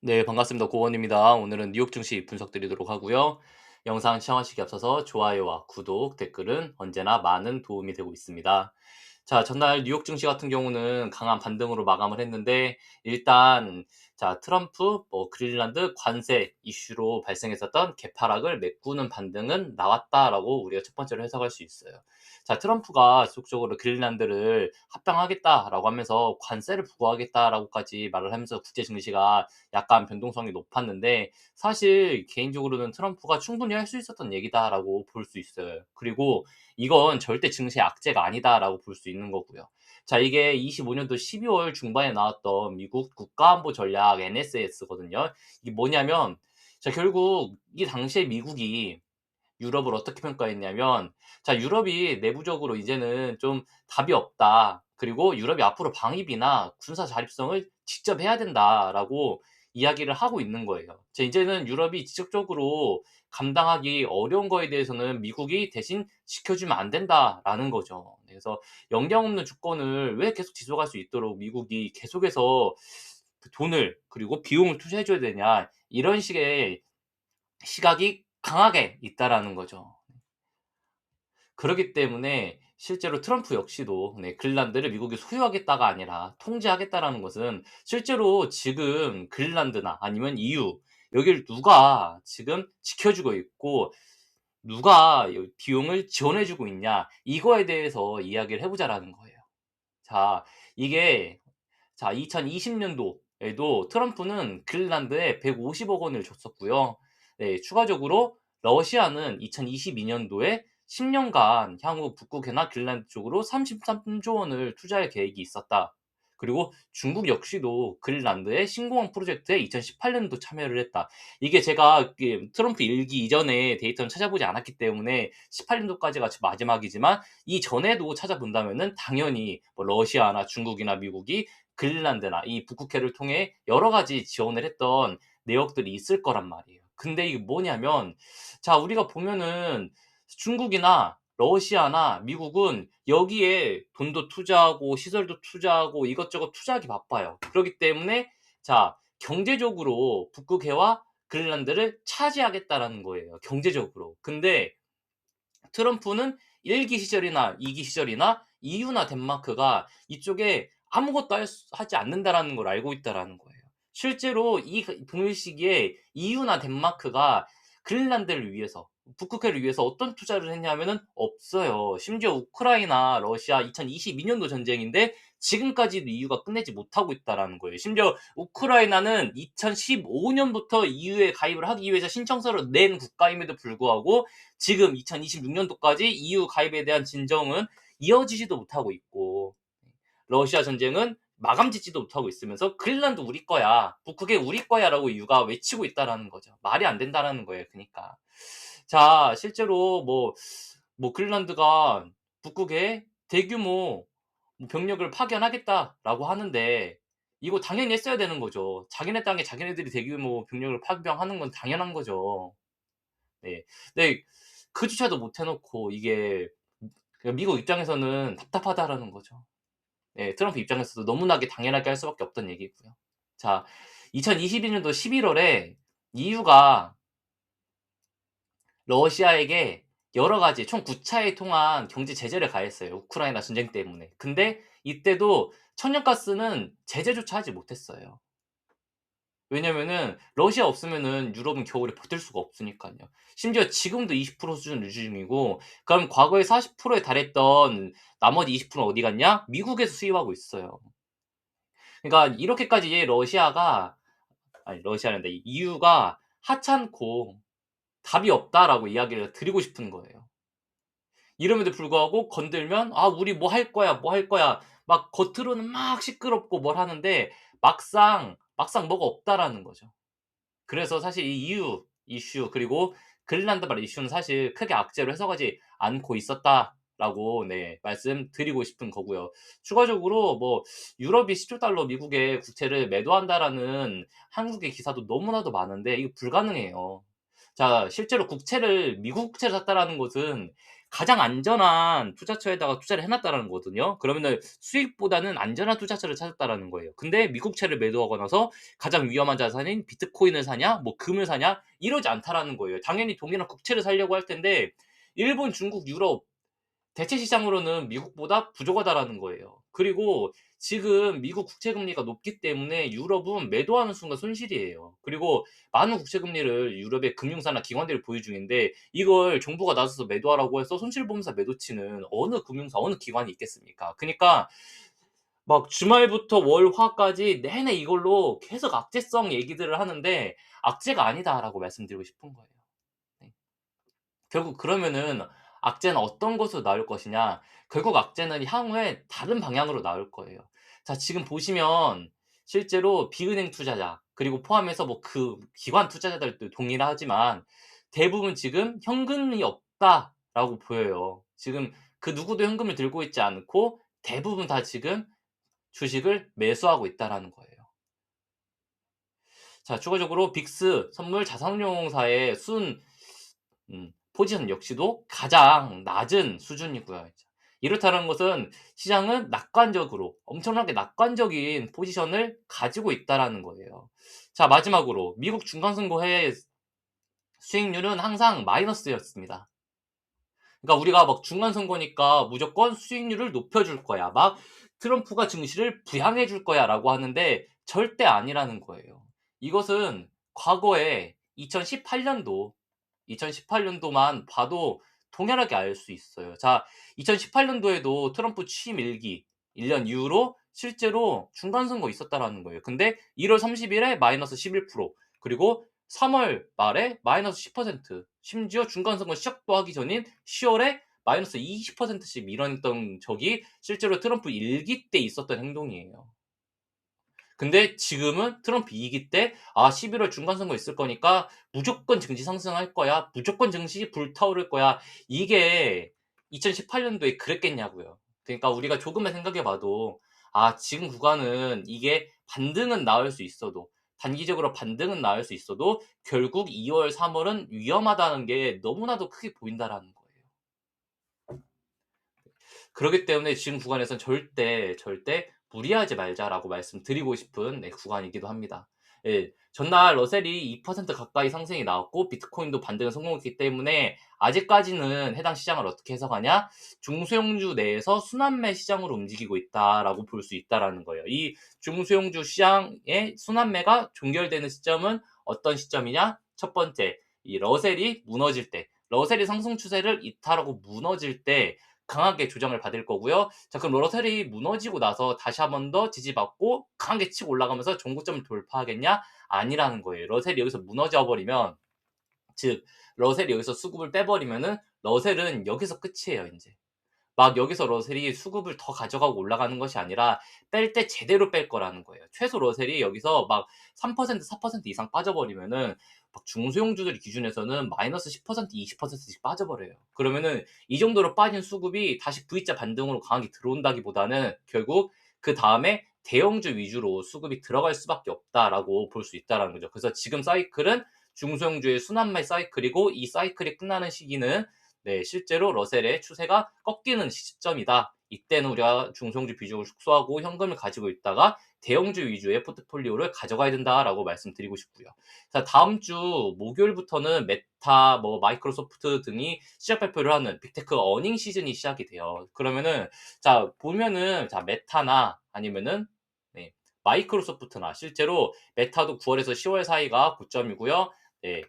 네, 반갑습니다. 고원입니다. 오늘은 뉴욕 증시 분석 드리도록 하고요. 영상 시청하시기 앞서서 좋아요와 구독, 댓글은 언제나 많은 도움이 되고 있습니다. 자, 전날 뉴욕 증시 같은 경우는 강한 반등으로 마감을 했는데 일단 자, 트럼프, 그린란드 관세 이슈로 발생했었던 개파락을 메꾸는 반등은 나왔다라고 우리가 첫 번째로 해석할 수 있어요. 자, 트럼프가 지속적으로 그린란드를 합병하겠다라고 하면서 관세를 부과하겠다라고까지 말을 하면서 국제 증시가 약간 변동성이 높았는데 사실 개인적으로는 트럼프가 충분히 할 수 있었던 얘기다라고 볼 수 있어요. 그리고 이건 절대 증시의 악재가 아니다라고 볼 수 있는 거고요. 자, 이게 25년도 12월 중반에 나왔던 미국 국가안보 전략 NSS거든요. 이게 뭐냐면 자, 결국 이 당시에 미국이 유럽을 어떻게 평가했냐면 자, 유럽이 내부적으로 이제는 좀 답이 없다. 그리고 유럽이 앞으로 방위비나 군사 자립성을 직접 해야 된다라고 이야기를 하고 있는 거예요. 자, 이제는 유럽이 지속적으로 감당하기 어려운 거에 대해서는 미국이 대신 지켜주면 안 된다라는 거죠. 그래서 영량 없는 주권을 왜 계속 지속할 수 있도록 미국이 계속해서 그 돈을 그리고 비용을 투자해 줘야 되냐 이런 식의 시각이 강하게 있다라는 거죠. 그렇기 때문에 실제로 트럼프 역시도 그린란드를 미국이 소유하겠다가 아니라 통제하겠다라는 것은 실제로 지금 그린란드나 아니면 EU 여기를 누가 지금 지켜주고 있고 누가 비용을 지원해 주고 있냐 이거에 대해서 이야기를 해 보자라는 거예요. 자, 이게 자, 2020년도에도 트럼프는 그린란드에 150억 원을 줬었고요. 네, 추가적으로 러시아는 2022년도에 10년간 향후 북극해나 그린란드 쪽으로 33조 원을 투자할 계획이 있었다. 그리고 중국 역시도 그린란드의 신공항 프로젝트에 2018년도 참여를 했다. 이게 제가 트럼프 일기 이전에 데이터는 찾아보지 않았기 때문에 18년도까지가 마지막이지만 이전에도 찾아본다면은 당연히 뭐 러시아나 중국이나 미국이 그린란드나 이 북극해를 통해 여러 가지 지원을 했던 내역들이 있을 거란 말이에요. 근데 이게 뭐냐면 자, 우리가 보면은 중국이나 러시아나 미국은 여기에 돈도 투자하고 시설도 투자하고 이것저것 투자하기 바빠요. 그렇기 때문에 자, 경제적으로 북극해와 그린란드를 차지하겠다라는 거예요. 경제적으로. 근데 트럼프는 1기 시절이나 2기 시절이나 EU나 덴마크가 이쪽에 아무것도 하지 않는다라는 걸 알고 있다라는 거예요. 실제로 이 동일 시기에 EU나 덴마크가 그린란드를 위해서 북극해를 위해서 어떤 투자를 했냐면은 없어요. 심지어 우크라이나 러시아 2022년도 전쟁인데 지금까지도 EU가 끝내지 못하고 있다라는 거예요. 심지어 우크라이나는 2015년부터 EU에 가입을 하기 위해서 신청서를 낸 국가임에도 불구하고 지금 2026년도까지 EU 가입에 대한 진정은 이어지지도 못하고 있고 러시아 전쟁은 마감 짓지도 못하고 있으면서 그린란드 우리 거야. 북극해 우리 거야라고 EU가 외치고 있다라는 거죠. 말이 안 된다라는 거예요. 그러니까. 자, 실제로 뭐 그린란드가 북극에 대규모 뭐 병력을 파견하겠다라고 하는데 이거 당연히 했어야 되는 거죠. 자기네 땅에 자기네들이 대규모 병력을 파병하는 건 당연한 거죠. 네. 근데 그조차도 못 해 놓고 이게 미국 입장에서는 답답하다라는 거죠. 예, 트럼프 입장에서도 너무나게 당연하게 할 수밖에 없던 얘기고요. 자, 2022년도 11월에 EU가 러시아에게 여러 가지 총 9차에 통한 경제 제재를 가했어요. 우크라이나 전쟁 때문에. 근데 이때도 천연가스는 제재조차 하지 못했어요. 왜냐면은 러시아 없으면은 유럽은 겨울에 버틸 수가 없으니까요. 심지어 지금도 20% 수준 유지 중이고 그럼 과거에 40%에 달했던 나머지 20%는 어디 갔냐? 미국에서 수입하고 있어요. 그러니까 이렇게까지 러시아가 아니 러시아란다. EU가 하찮고 답이 없다라고 이야기를 드리고 싶은 거예요. 이름에도 불구하고 건들면 "아 우리 뭐 할 거야, 뭐 할 거야." 막 겉으로는 막 시끄럽고 뭘 하는데 막상 뭐가 없다라는 거죠. 그래서 사실 이 EU 이슈 그리고 그린란드 발 이슈는 사실 크게 악재로 해석하지 않고 있었다라고 말씀드리고 싶은 거고요. 추가적으로 뭐 유럽이 10조 달러 미국의 국채를 매도한다라는 한국의 기사도 너무나도 많은데 이거 불가능해요. 자, 실제로 국채를 미국 국채를 샀다라는 것은 가장 안전한 투자처에다가 투자를 해 놨다라는 거거든요. 그러면은 수익보다는 안전한 투자처를 찾았다라는 거예요. 근데 미국채를 매도하고 나서 가장 위험한 자산인 비트코인을 사냐 뭐 금을 사냐 이러지 않다라는 거예요. 당연히 동일한 국채를 사려고 할 텐데 일본, 중국, 유럽 대체 시장으로는 미국보다 부족하다라는 거예요. 그리고 지금 미국 국채 금리가 높기 때문에 유럽은 매도하는 순간 손실이에요. 그리고 많은 국채 금리를 유럽의 금융사나 기관들이 보유 중인데 이걸 정부가 나서서 매도하라고 해서 손실보험사 매도치는 어느 금융사, 어느 기관이 있겠습니까? 그니까 막 주말부터 월, 화까지 내내 이걸로 계속 악재성 얘기들을 하는데 "악재가 아니다."라고 말씀드리고 싶은 거예요. 네. 결국 그러면은 악재는 어떤 것으로 나올 것이냐? 결국 악재는 향후에 다른 방향으로 나올 거예요. 자, 지금 보시면 실제로 비은행 투자자 그리고 포함해서 뭐 그 기관 투자자들도 동일하지만 대부분 지금 "현금이 없다."라고 보여요. 지금 그 누구도 현금을 들고 있지 않고 대부분 다 지금 주식을 매수하고 있다라는 거예요. 자, 추가적으로 빅스 선물 자산운용사의 포지션 역시도 가장 낮은 수준이고요. 이렇다는 것은 시장은 낙관적으로 엄청나게 낙관적인 포지션을 가지고 있다라는 거예요. 자, 마지막으로 미국 중간선거의 수익률은 항상 마이너스였습니다. 그러니까 우리가 막 중간 선거니까 무조건 수익률을 높여줄 거야. 막 트럼프가 증시를 부양해 줄 거야라고 하는데 절대 아니라는 거예요. 이것은 과거에 2018년도, 2018년도만 봐도 동일하게 알 수 있어요. 자, 2018년도에도 트럼프 취임 1기 1년 이후로 실제로 중간 선거 있었다라는 거예요. 근데 1월 30일에 마이너스 11% 그리고 3월 말에 마이너스 10% 심지어 중간 선거 시작도 하기 전인 10월에 마이너스 20%씩 밀어냈던 적이 실제로 트럼프 1기 때 있었던 행동이에요. 근데 지금은 트럼프 2기 때 11월 중간 선거 있을 거니까 무조건 증시 상승할 거야. 무조건 증시 불타오를 거야. 이게 2018년도에 그랬겠냐고요. 그러니까 우리가 조금만 생각해 봐도 지금 구간은 이게 반등은 나올 수 있어도 단기적으로 반등은 나올 수 있어도 결국 2 월, 3 월은 위험하다는 게 너무나도 크게 보인다라는 거예요. 그렇기 때문에 지금 구간에선 절대 무리하지 말자라고 말씀드리고 싶은 구간이기도 합니다. 예. 전날 러셀이 2% 가까이 상승이 나왔고 비트코인도 반등에 성공했기 때문에 아직까지는 해당 시장을 어떻게 해석하냐? 중소형주 내에서 순환매 시장으로 움직이고 있다라고 볼 수 있다라는 거예요. 이 중소형주 시장의 순환매가 종결되는 시점은 어떤 시점이냐? 첫 번째, 이 러셀이 무너질 때, 러셀이 상승 추세를 이탈하고 무너질 때 강하게 조정을 받을 거고요. 자, 그럼 러셀이 무너지고 나서 다시 한 번 더 지지받고 강하게 치고 올라가면서 종고점을 돌파하겠냐? 아니라는 거예요. 러셀이 여기서 무너져 버리면 즉 러셀이 여기서 수급을 빼버리면은 러셀은 여기서 끝이에요, 인제. 막 여기서 러셀이 수급을 더 가져가고 올라가는 것이 아니라 뺄 때 제대로 뺄 거라는 거예요. 최소 러셀이 여기서 막 3% 4% 이상 빠져버리면은 막 중소형주들 기준에서는 마이너스 10% 20%씩 빠져버려요. 그러면은 이 정도로 빠진 수급이 다시 V자 반등으로 강하게 들어온다기보다는 결국 그다음에 대형주 위주로 수급이 들어갈 수밖에 없다라고 볼 수 있다라는 거죠. 그래서 지금 사이클은 중소형주의 순환매 사이클이고 이 사이클이 끝나는 시기는 실제로 러셀의 추세가 꺾이는 시점이다. 이때는 우리가 중소형주 비중을 축소하고 현금을 가지고 있다가 대형주 위주의 포트폴리오를 가져가야 된다라고 말씀드리고 싶고요. 자, 다음 주 목요일부터는 메타, 뭐 마이크로소프트 등이 시작 발표를 하는 빅테크 어닝 시즌이 시작이 돼요. 그러면은 자, 보면은 자, 메타나 아니면은 마이크로소프트나 실제로 메타도 9월에서 10월 사이가 고점이고요. 네,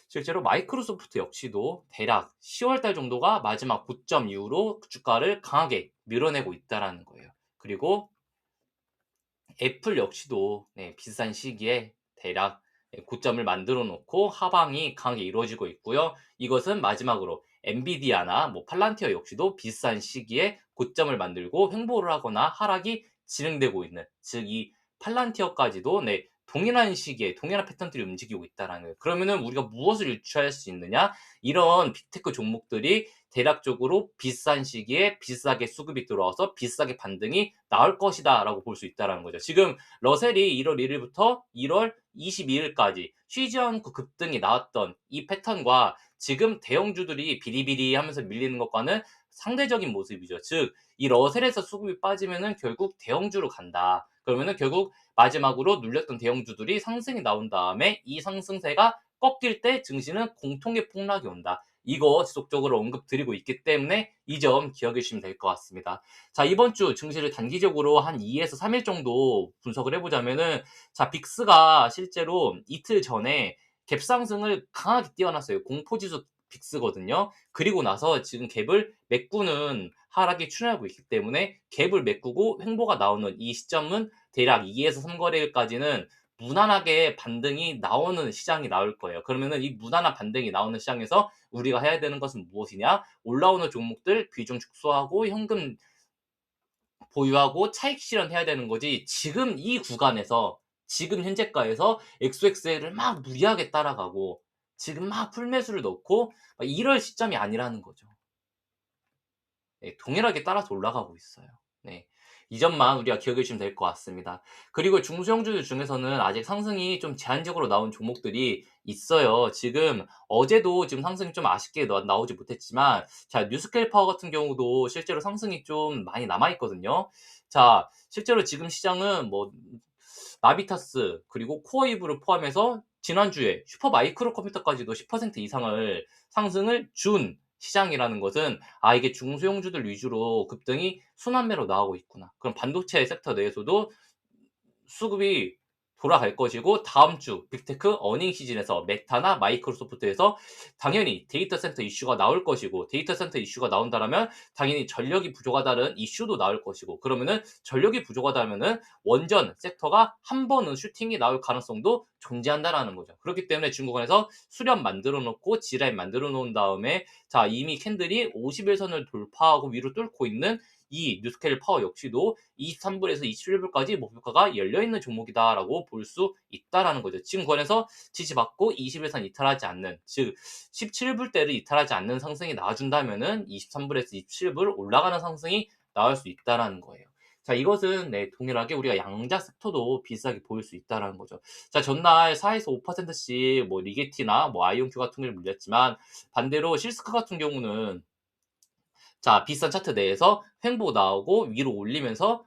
실제로 마이크로소프트 역시도 대략 10월 달 정도가 마지막 고점 이후로 주가를 강하게 밀어내고 있다라는 거예요. 그리고 애플 역시도 비슷한 시기에 대략 고점을 만들어 놓고 하방이 강하게 이루어지고 있고요. 이것은 마지막으로 엔비디아나 뭐 팔란티어 역시도 비슷한 시기에 고점을 만들고 횡보를 하거나 하락이 진행되고 있는 즉 이 팔란티어까지도 동일한 시기에 동일한 패턴들이 움직이고 있다라는 거예요. 그러면은 우리가 무엇을 유추할 수 있느냐? 이런 빅테크 종목들이 대략적으로 비싼 시기에 비싸게 수급이 들어와서 비싸게 반등이 나올 것이다라고 볼 수 있다라는 거죠. 지금 러셀이 1월 1일부터 1월 22일까지 쉬지 않고 급등이 나왔던 이 패턴과 지금 대형주들이 비리비리하면서 밀리는 것과는 상대적인 모습이죠. 즉, 이 러셀에서 수급이 빠지면은 결국 대형주로 간다. 그러면은 결국 마지막으로 눌렸던 대형주들이 상승이 나온 다음에 이 상승세가 꺾일 때 증시는 공통의 폭락이 온다. 이거 지속적으로 언급드리고 있기 때문에 이 점 기억해 주시면 될 것 같습니다. 자, 이번 주 증시를 단기적으로 한 2에서 3일 정도 분석을 해보자면은, 자, 빅스가 실제로 이틀 전에 갭상승을 강하게 띄워놨어요. 공포지수 빅스거든요. 그리고 나서 지금 갭을 메꾸는 하락이 출현하고 있기 때문에 갭을 메꾸고 횡보가 나오는 이 시점은 대략 2에서 3거래일까지는 무난하게 반등이 나오는 시장이 나올 거예요. 그러면은 이 무난한 반등이 나오는 시장에서 우리가 해야 되는 것은 무엇이냐? 올라오는 종목들 비중 축소하고 현금 보유하고 차익 실현해야 되는 거지. 지금 이 구간에서 지금 현재가에서 XXL을 막 무리하게 따라가고 지금 막 풀매수를 넣고 이럴 시점이 아니라는 거죠. 네, 동일하게 따라서 올라가고 있어요. 네. 이 점만 우리가 기억해 주시면 될 것 같습니다. 그리고 중소형주들 중에서는 아직 상승이 좀 제한적으로 나온 종목들이 있어요. 지금 어제도 지금 상승이 좀 아쉽게 나오지 못했지만, 자, 뉴스케일 파워 같은 경우도 실제로 상승이 좀 많이 남아 있거든요. 자, 실제로 지금 시장은 뭐 나비타스 그리고 코어이브를 포함해서 지난주에 슈퍼마이크로 컴퓨터까지도 10% 이상을 상승을 준 시장이라는 것은, 아, 이게 중소형주들 위주로 급등이 순환매로 나오고 있구나. 그럼 반도체 섹터 내에서도 수급이 돌아갈 것이고, 다음 주 빅테크 어닝 시즌에서 메타나 마이크로소프트에서 당연히 데이터 센터 이슈가 나올 것이고, 데이터 센터 이슈가 나온다라면 당연히 전력이 부족하다는 이슈도 나올 것이고, 그러면은 전력이 부족하다면은 원전 섹터가 한 번은 슈팅이 나올 가능성도 존재한다라는 거죠. 그렇기 때문에 중국원에서 수렴 만들어 놓고 지라인 만들어 놓은 다음에, 자, 이미 캔들이 50일선을 돌파하고 위로 뚫고 있는 이 뉴스케일 파워 역시도 23불에서 27불까지 목표가가 열려있는 종목이다라고 볼 수 있다라는 거죠. 지금 권에서 지지받고 20일선 이탈하지 않는, 즉 17불대를 이탈하지 않는 상승이 나와준다면은 23불에서 27불 올라가는 상승이 나올 수 있다라는 거예요. 자, 이것은 네, 동일하게 우리가 양자 섹터도 비슷하게 보일 수 있다라는 거죠. 자, 전날 4에서 5%씩 뭐 리게티나 뭐 아이온큐 같은 걸 물렸지만, 반대로 실스크 같은 경우는, 자, 비싼 차트 내에서 횡보 나오고 위로 올리면서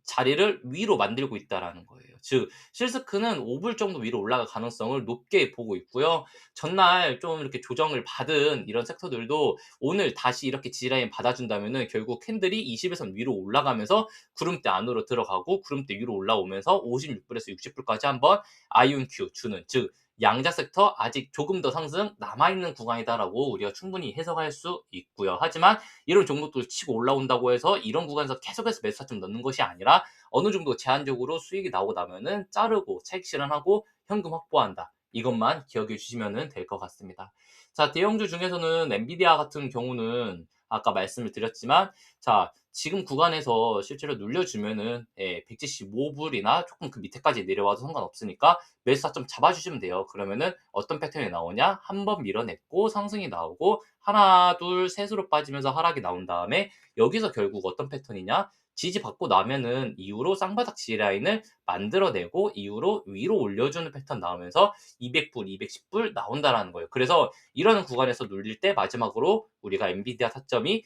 자리를 위로 만들고 있다라는 거예요. 즉, 실스크는 5불 정도 위로 올라갈 가능성을 높게 보고 있고요. 전날 좀 이렇게 조정을 받은 이런 섹터들도 오늘 다시 이렇게 지라인 받아준다면은 결국 캔들이 20에선 위로 올라가면서 구름대 안으로 들어가고 구름대 위로 올라오면서 56불에서 60불까지 한번 아이온큐 주는, 즉 양자 섹터 아직 조금 더 상승 남아있는 구간이다라고 우리가 충분히 해석할 수 있고요. 하지만 이런 종목들 치고 올라온다고 해서 이런 구간에서 계속해서 매수타점 넣는 것이 아니라 어느 정도 제한적으로 수익이 나오고 나면은 자르고 차익 실현하고 현금 확보한다. 이것만 기억해 주시면 될 것 같습니다. 자, 대형주 중에서는 엔비디아 같은 경우는 아까 말씀을 드렸지만, 자, 지금 구간에서 실제로 눌려주면은 175불이나 조금 그 밑에까지 내려와도 상관없으니까 매수 타점 잡아주시면 돼요. 그러면은 어떤 패턴이 나오냐? 한 번 밀어냈고 상승이 나오고 하나, 둘, 셋으로 빠지면서 하락이 나온 다음에 여기서 결국 어떤 패턴이냐? 지지받고 나면은 이후로 쌍바닥 지라인을 만들어내고 이후로 위로 올려주는 패턴 나오면서 200불, 210불 나온다라는 거예요. 그래서 이런 구간에서 눌릴 때 마지막으로 우리가 엔비디아 타점이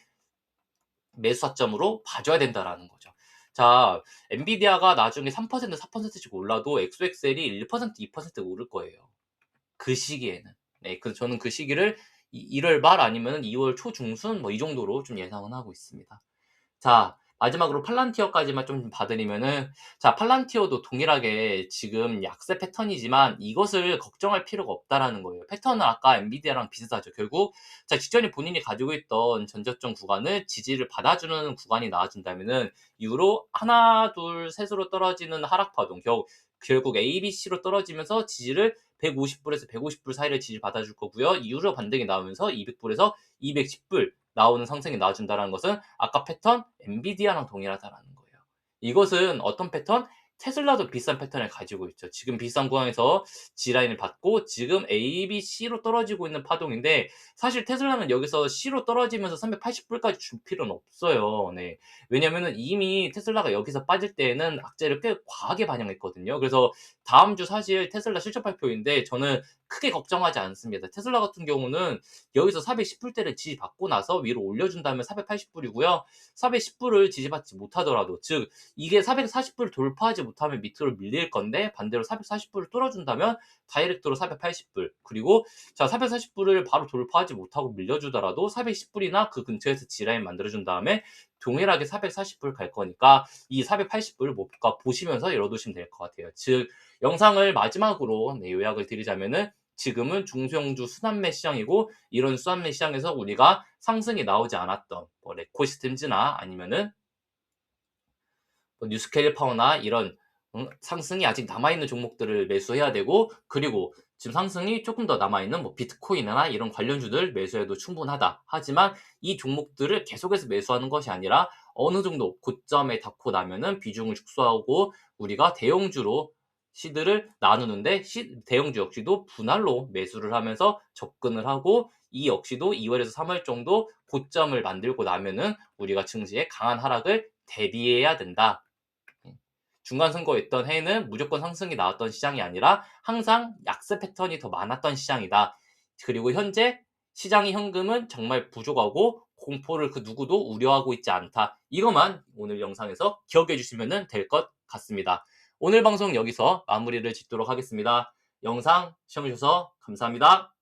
매수 타점으로 봐줘야 된다라는 거죠. 자, 엔비디아가 나중에 3%, 4%씩 올라도 엑소엑셀이 1%, 2% 오를 거예요. 그 시기에는. 네, 저는 그 시기를 1월 말 아니면 2월 초중순 뭐 이 정도로 좀 예상은 하고 있습니다. 자, 마지막으로 팔란티어까지만 좀 봐드리면은, 자, 팔란티어도 동일하게 지금 약세 패턴이지만 이것을 걱정할 필요가 없다라는 거예요. 패턴은 아까 엔비디아랑 비슷하죠. 결국, 자, 직전에 본인이 가지고 있던 전저점 구간을 지지를 받아주는 구간이 나와준다면은 이후로 하나, 둘, 셋으로 떨어지는 하락파동, 결국 ABC로 떨어지면서 지지를 150불에서 150불 사이를 지지 받아줄 거고요. 이후로 반등이 나오면서 200불에서 210불 나오는 상승이 나와준다는 것은 아까 패턴 엔비디아랑 동일하다라는 거예요. 이것은 어떤 패턴? 테슬라도 비슷한 패턴을 가지고 있죠. 지금 비슷한 구간에서 G라인을 받고 지금 A, B, C로 떨어지고 있는 파동인데 사실 테슬라는 여기서 C로 떨어지면서 380불까지 줄 필요는 없어요. 네. 왜냐면은 이미 테슬라가 여기서 빠질 때에는 악재를 꽤 과하게 반영했거든요. 그래서 다음 주 사실 테슬라 실적 발표인데 저는 크게 걱정하지 않습니다. 테슬라 같은 경우는 여기서 410불대를 지지받고 나서 위로 올려준다면 480불이고요. 410불을 지지받지 못하더라도 즉 이게 440불 돌파하지 못하면 밑으로 밀릴 건데 반대로 440불을 뚫어준다면 다이렉트로 480불 그리고 자 440불을 바로 돌파하지 못하고 밀려주더라도 410불이나 그 근처에서 G라인 만들어준 다음에 동일하게 440불 갈 거니까 이 480불 목표가 보시면서 열어두시면 될 것 같아요. 즉 영상을 마지막으로 요약을 드리자면은 지금은 중소형주 순환매 시장이고 이런 순환매 시장에서 우리가 상승이 나오지 않았던 뭐 레코시스템즈나 아니면은 뭐 뉴스케일 파워나 이런 상승이 아직 남아있는 종목들을 매수해야 되고 그리고 지금 상승이 조금 더 남아있는 뭐 비트코인이나 이런 관련주들 매수해도 충분하다. 하지만 이 종목들을 계속해서 매수하는 것이 아니라 어느 정도 고점에 닿고 나면은 비중을 축소하고 우리가 대형주로 시드를 나누는데 대형주 역시도 분할로 매수를 하면서 접근을 하고 이 역시도 2월에서 3월 정도 고점을 만들고 나면은 우리가 증시의 강한 하락을 대비해야 된다. 중간 선거였던 해는 무조건 상승이 나왔던 시장이 아니라 항상 약세 패턴이 더 많았던 시장이다. 그리고 현재 시장의 현금은 정말 부족하고 공포를 그 누구도 우려하고 있지 않다. 이것만 오늘 영상에서 기억해 주시면 될 것 같습니다. 오늘 방송 여기서 마무리를 짓도록 하겠습니다. 영상 시청해주셔서 감사합니다.